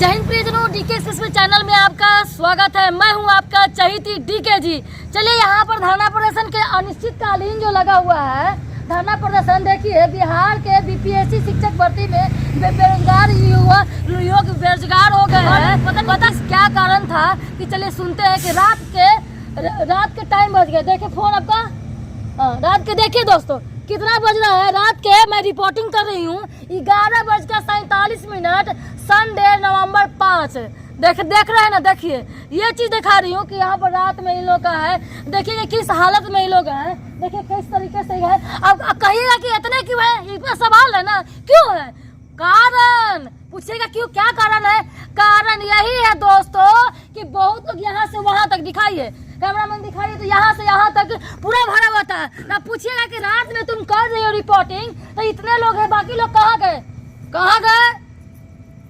जय हिंद प्रियजनों, DK special channel में आपका स्वागत है। मैं हूं आपका चहीती डीके जी। चलिए, यहाँ पर धरना प्रदर्शन के अनिश्चितकालीन जो लगा हुआ है धरना प्रदर्शन, देखिए बिहार के बीपीएससी शिक्षक भर्ती में बेरोजगार युवक बेरोजगार हो गए हैं। पता क्या कारण था कि चलिए सुनते हैं कि रात के टाइम बज गए। देखिए फोन आपका, रात के देखिए दोस्तों कितना बज रहा है। रात के मैं रिपोर्टिंग कर रही हूँ 11:47, संडे नवंबर 5। देख रहे हैं ना, देखिए ये चीज दिखा रही हूँ कि यहाँ पर रात में इन लोग का है। देखिए किस हालत में इन लोग हैं, देखिए किस तरीके से है। अब कहिएगा कि इतने क्यों है, इतना सवाल है ना, क्यों है कारण पूछेगा क्यों, क्या कारण है। कारण यही है दोस्तों कि बहुत लोग यहाँ से वहां तक, दिखाइए कैमरामैन दिखाइए, तो यहाँ से यहाँ तक पूरा भरा हुआ था ना। पूछिएगा कि रात में तुम कर रही हो रिपोर्टिंग तो इतने लोग हैं, बाकी लोग कहाँ गए, कहाँ गए?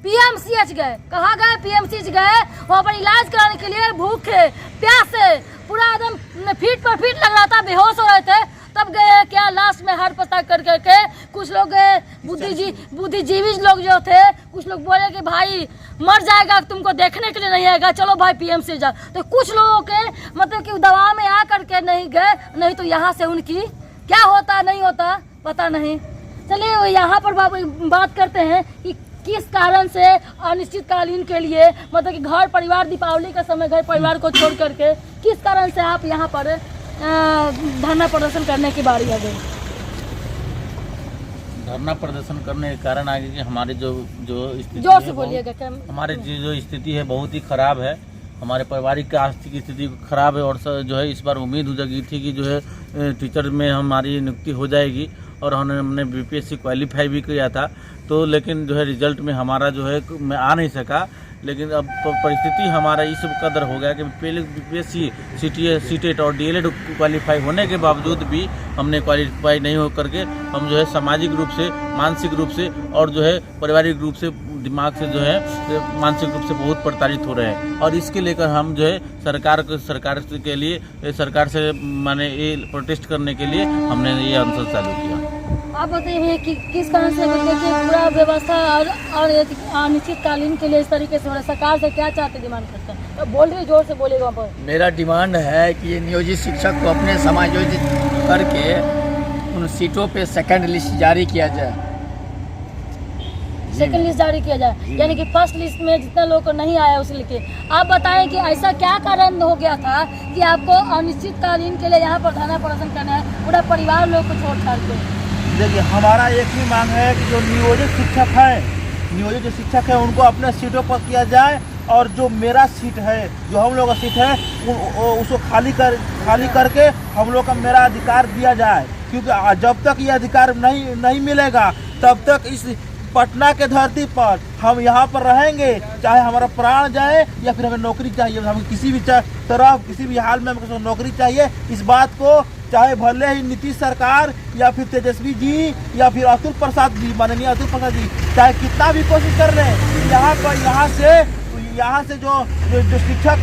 पीएमसीएच गए। कहाँ गए? पीएमसीएच गए। वहाँ पर इलाज कराने के लिए भूखे प्यासे पूरा एकदम फीट पर फीट लग रहा था, बेहोश हो रहे थे, तब गए क्या लास्ट में हार्ट पता कर करके। कुछ लोग गए बुद्धिजीवी लोग जो थे, कुछ लोग बोले कि भाई मर जाएगा, तुमको देखने के लिए नहीं आएगा, चलो भाई पीएमसी जा। तो कुछ लोगों के मतलब कि दवा में आ करके नहीं गए, नहीं तो यहाँ से उनकी क्या होता नहीं होता पता नहीं। चलिए यहाँ पर बात करते हैं कि किस कारण से अनिश्चितकालीन के लिए, मतलब कि घर परिवार, दीपावली का समय घर परिवार को छोड़ करके किस कारण से आप यहाँ पर धरना प्रदर्शन करने की बारी आ गई। धरना प्रदर्शन करने के कारण आगे कि हमारे जो स्थिति जोर से बोलिएगा, हमारे जो स्थिति है बहुत ही खराब है। हमारे पारिवारिक आर्थिक स्थिति खराब है और जो है इस बार उम्मीद जगी थी कि जो है टीचर में हमारी नियुक्ति हो जाएगी और हमने बीपीएससी क्वालिफाई भी किया था। तो लेकिन जो है रिजल्ट में हमारा जो है मैं आ नहीं सका। लेकिन अब परिस्थिति हमारा इस कदर हो गया कि पहले बीपीएससी सीटेट और डीएलएड क्वालिफाई होने के बावजूद भी हमने क्वालिफाई नहीं हो करके हम जो है सामाजिक रूप से, मानसिक रूप से और जो है पारिवारिक रूप से, दिमाग से जो है मानसिक रूप से बहुत प्रताड़ित हो रहे हैं। और इसके लेकर हम जो है सरकार से माने ये प्रोटेस्ट करने के लिए हमने ये अनशन चालू किया। आप बताइए कि किस कारण से, देखिए पूरा व्यवस्था और अनिश्चितकालीन के लिए इस तरीके से हो रहा है, सरकार से क्या चाहते डिमांड करते हैं? तो बोल रही, जोर से बोलेगा। वहाँ पर मेरा डिमांड है कि ये नियोजित शिक्षक को अपने समायोजित करके उन सीटों पे सेकंड लिस्ट जारी किया जाए। सेकंड लिस्ट जारी किया जाए, यानी कि फर्स्ट लिस्ट में जितना लोग को नहीं आया उसे लिखे। आप बताएं कि ऐसा क्या कारण हो गया था कि आपको अनिश्चितकालीन के लिए यहाँ पर धरना प्रदर्शन करना है, पूरा परिवार लोग को छोड़ छाड़ के? देखिए हमारा एक ही मांग है कि जो नियोजित शिक्षक है उनको अपने सीटों पर किया जाए, और जो मेरा सीट है, जो हम लोग का सीट है, उसको खाली करके हम लोग का मेरा अधिकार दिया जाए। क्योंकि जब तक ये अधिकार नहीं मिलेगा तब तक इस पटना के धरती पर हम यहाँ पर रहेंगे, चाहे हमारा प्राण जाए या फिर हमें नौकरी चाहिए। हमें किसी भी तरह, किसी भी हाल में हमें नौकरी चाहिए। इस बात को चाहे भले ही नीतीश सरकार या फिर तेजस्वी जी या फिर अतुल प्रसाद जी, माननीय अतुल प्रसाद जी, चाहे कितना भी कोशिश कर रहे हैं, यहाँ से जो शिक्षक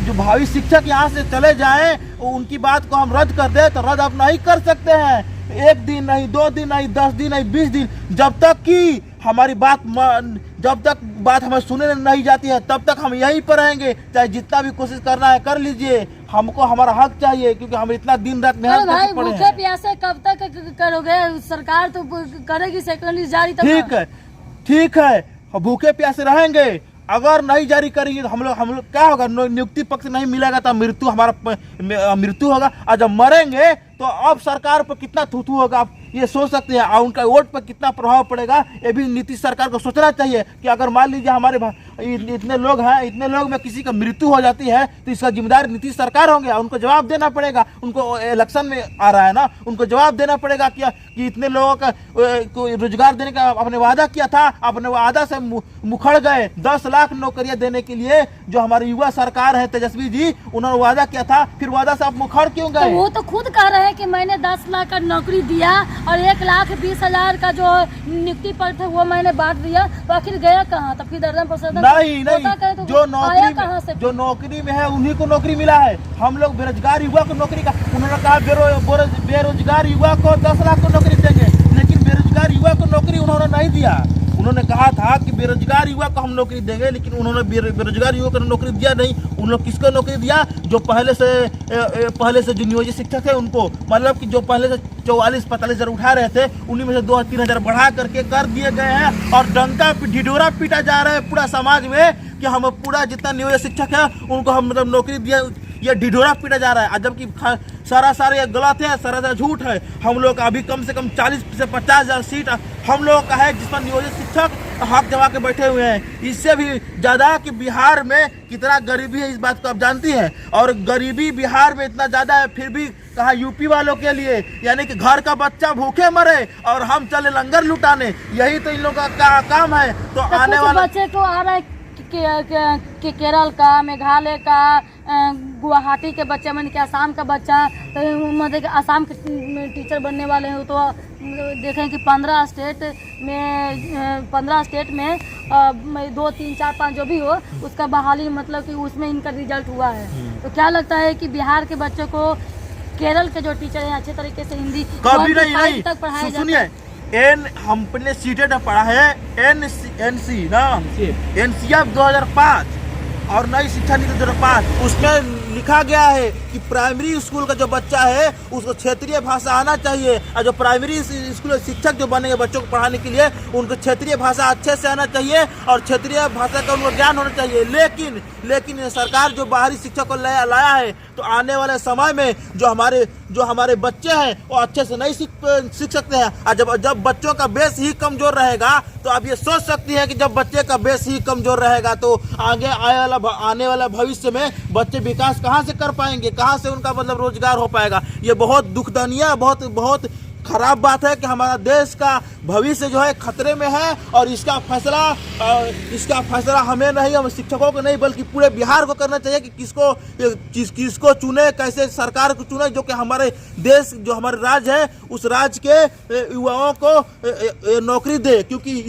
जो भावी शिक्षक यहाँ से चले जाएं, उनकी बात को हम रद्द कर दे तो रद्द आप नहीं कर सकते हैं। 1 दिन नहीं, 2 दिन नहीं, 10 दिन नहीं, 20 दिन, जब तक कि हमारी बात हमें सुनने नहीं जाती है तब तक हम यहीं पर रहेंगे। चाहे जितना भी कोशिश करना है कर लीजिए, हमको हमारा हक चाहिए, क्योंकि हम इतना दिन रात मेहनत करके पड़े हैं। भूखे प्यासे कब तक करोगे? सरकार तो करेगी सेकंड लिस्ट जारी। ठीक है, भूखे प्यासे रहेंगे। अगर नहीं जारी करेंगे तो हम लोग क्या होगा, नियुक्ति पक्ष नहीं मिलेगा तो मृत्यु होगा। और जब मरेंगे तो अब सरकार पर कितना थूथू होगा, आप ये सोच सकते हैं। और उनका वोट पर कितना प्रभाव पड़ेगा, ये भी नीतीश सरकार को सोचना चाहिए कि अगर मान लीजिए हमारे इतने लोग हैं, इतने लोग में किसी का मृत्यु हो जाती है तो इसका जिम्मेदार नीतीश सरकार होंगे, उनको जवाब देना पड़ेगा। उनको इलेक्शन में आ रहा है ना, उनको जवाब देना पड़ेगा कि इतने लोगों का को रोजगार देने का आपने वादा किया था, अपने वादा से मुखर गए। 10 लाख नौकरियां देने के लिए जो हमारी युवा सरकार है, तेजस्वी जी, उन्होंने वादा किया था, फिर वादा से आप मुखर क्यों गए? तो वो तो खुद कह रहे हैं कि मैंने 10 लाख का नौकरी दिया और 1,20,000 का जो नियुक्ति पत्र था वो मैंने बांट दिया, तो आखिर गया कहाँ? तब फिर धरना प्रदर्शन नहीं, जो नौकरी में है उन्हीं को नौकरी मिला है। हम लोग बेरोजगार युवा को नौकरी का, उन्होंने कहा बेरोजगार युवा को 10 लाख को नौकरी देंगे, लेकिन बेरोजगार युवा को नौकरी उन्होंने नहीं दिया। उन्होंने कहा था कि बेरोजगार युवा को हम नौकरी देंगे, लेकिन उन्होंने बेरोजगार युवा को नौकरी दिया नहीं। उन लोग किसको नौकरी दिया? जो पहले से जो नियोजित शिक्षक है उनको, मतलब कि जो पहले से 44-45 हज़ार उठा रहे थे, उन्हीं में से 2-3 हज़ार बढ़ा करके कर दिए गए हैं। और डंका ढिढोरा पीटा जा रहा है पूरा समाज में कि हम पूरा जितना नियोजित शिक्षक है उनको हम मतलब नौकरी दिया, ये ढिढोरा पीटा जा रहा है। जबकि सारा ये गलत है, सारा झूठ है। हम लोग अभी कम से कम 40 से 50 हज़ार सीट हम लोग का है जिसमें नियोजित शिक्षक हक जमा के बैठे हुए हैं। इससे भी ज़्यादा कि बिहार में कितना गरीबी है इस बात को आप जानती हैं। और गरीबी बिहार में इतना ज़्यादा है, फिर भी कहा यूपी वालों के लिए, यानी कि घर का बच्चा भूखे मरे और हम चले लंगर लुटाने, यही तो इन लोगों का काम है। तो आने वाले बच्चे को आ रहा है कि केरल का, मेघालय का, गुवाहाटी के बच्चे, मैंने कि असम का बच्चा, तो मतलब कि असम के टीचर बनने वाले हैं। तो देखें कि 15 स्टेट में 2, 3, 4, 5 जो भी हो उसका बहाली, मतलब कि उसमें इनका रिजल्ट हुआ है। तो क्या लगता है कि बिहार के बच्चों को केरल के जो टीचर हैं अच्छे तरीके से हिंदी कभी नहीं तक पढ़ाया जाता सुनिए, हमने सीटेट पढ़ा है एनसीएफ 2005 और नई शिक्षा नीति 2005, उसमें लिखा गया है कि प्राइमरी स्कूल का जो बच्चा है उसको क्षेत्रीय भाषा आना चाहिए। और जो प्राइमरी स्कूल शिक्षक जो बनेंगे बच्चों को पढ़ाने के लिए, उनको क्षेत्रीय भाषा अच्छे से आना चाहिए और क्षेत्रीय भाषा का उनको ज्ञान होना चाहिए। लेकिन सरकार जो बाहरी शिक्षक को लाया है, तो आने वाले समय में जो हमारे बच्चे हैं वो अच्छे से नहीं सीख सकते हैं। और जब बच्चों का बेस ही कमजोर रहेगा, तो आप ये सोच सकती हैं कि जब बच्चे का बेस ही कमजोर रहेगा तो आने वाला भविष्य में बच्चे विकास कहाँ से कर पाएंगे, कहाँ से उनका मतलब रोजगार हो पाएगा। ये बहुत दुखदनीय, बहुत खराब बात है कि हमारा देश का भविष्य जो है खतरे में है। और इसका फैसला हमें नहीं, हम शिक्षकों को नहीं, बल्कि पूरे बिहार को करना चाहिए कि किसको चुने, कैसे सरकार को चुने जो कि हमारे देश, जो हमारे राज्य है, उस राज्य के युवाओं को नौकरी दे। क्योंकि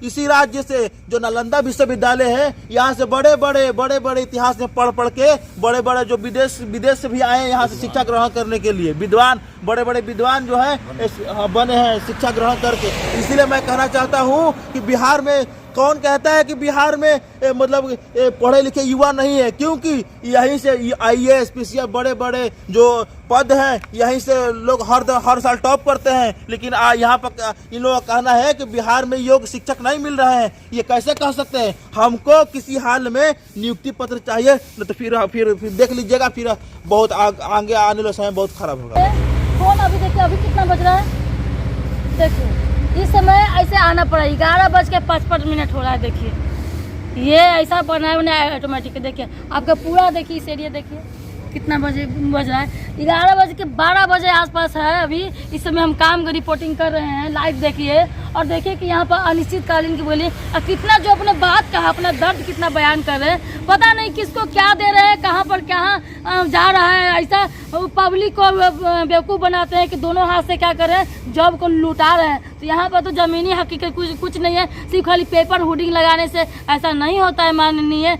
इसी राज्य से जो नालंदा विश्वविद्यालय है, यहाँ से बड़े इतिहास में पढ़ के बड़े जो विदेश से भी आए यहाँ से शिक्षा ग्रहण करने के लिए, बड़े विद्वान जो है बने हैं शिक्षा ग्रहण करके। इसीलिए मैं कहना चाहता हूँ कि बिहार में कौन कहता है कि बिहार में मतलब पढ़े लिखे युवा नहीं है, क्योंकि यहीं से IAS PCS बड़े जो पद हैं यहीं से लोग हर साल टॉप करते हैं। लेकिन यहाँ पर इन लोगों का कहना है कि बिहार में योग्य शिक्षक नहीं मिल रहे हैं। ये कैसे कह सकते हैं? हमको किसी हाल में नियुक्ति पत्र चाहिए, नहीं तो फिर देख लीजिएगा, फिर बहुत आगे आने वाला समय बहुत खराब होगा। फोन अभी देखिए, अभी कितना बज रहा है, देखिए इस समय ऐसे आना पड़ा, 11:55 हो रहा है। देखिए ये ऐसा बनाया उन्हें ऑटोमेटिक। देखिए आपका पूरा, देखिए इस एरिया देखिए कितना बज रहा है, 11:12 आसपास है। अभी इस समय हम काम की रिपोर्टिंग कर रहे हैं लाइव। देखिए और देखिए कि यहाँ पर अनिश्चितकालीन की बोली कितना जो अपने बात कहा, अपना दर्द कितना बयान कर रहे हैं। पता नहीं किसको क्या दे रहे हैं, कहाँ पर कहाँ जा रहा है। ऐसा पब्लिक को बेवकूफ़ बनाते हैं कि दोनों हाथ से क्या कर रहे हैं, जॉब को लुटा रहे हैं। तो यहाँ पर तो ज़मीनी हकीकत कुछ नहीं है, सिर्फ खाली पेपर होर्डिंग लगाने से ऐसा नहीं होता है। माननीय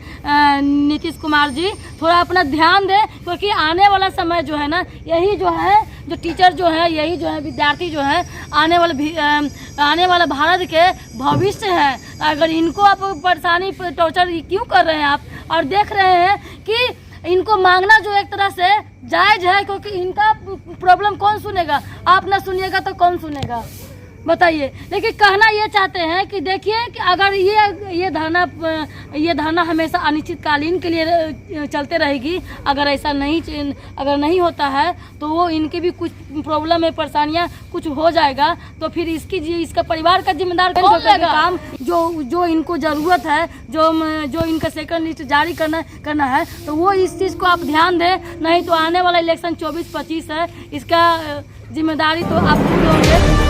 नीतीश कुमार जी थोड़ा अपना ध्यान दें, क्योंकि आने वाला समय जो है ना, यही जो है, जो टीचर जो है, यही जो है विद्यार्थी जो है, आने वाला भारत के भविष्य है। अगर इनको आप परेशानी टॉर्चर क्यों कर रहे हैं आप? और देख रहे हैं कि इनको मांगना जो एक तरह से जायज़ है, क्योंकि इनका प्रॉब्लम कौन सुनेगा? आप ना सुनिएगा तो कौन सुनेगा, बताइए। लेकिन कहना ये चाहते हैं कि देखिए कि अगर ये धरना हमेशा अनिश्चितकालीन के लिए चलते रहेगी, अगर ऐसा नहीं होता है तो वो इनके भी कुछ प्रॉब्लम है, परेशानियां कुछ हो जाएगा, तो फिर इसका परिवार का जिम्मेदार कौन लेगा? काम जो इनको ज़रूरत है, जो इनका सेकंड लिस्ट जारी करना है, तो वो इस चीज़ को आप ध्यान दें। नहीं तो आने वाला इलेक्शन 24-25 है, इसका जिम्मेदारी तो आप खुद होंगे।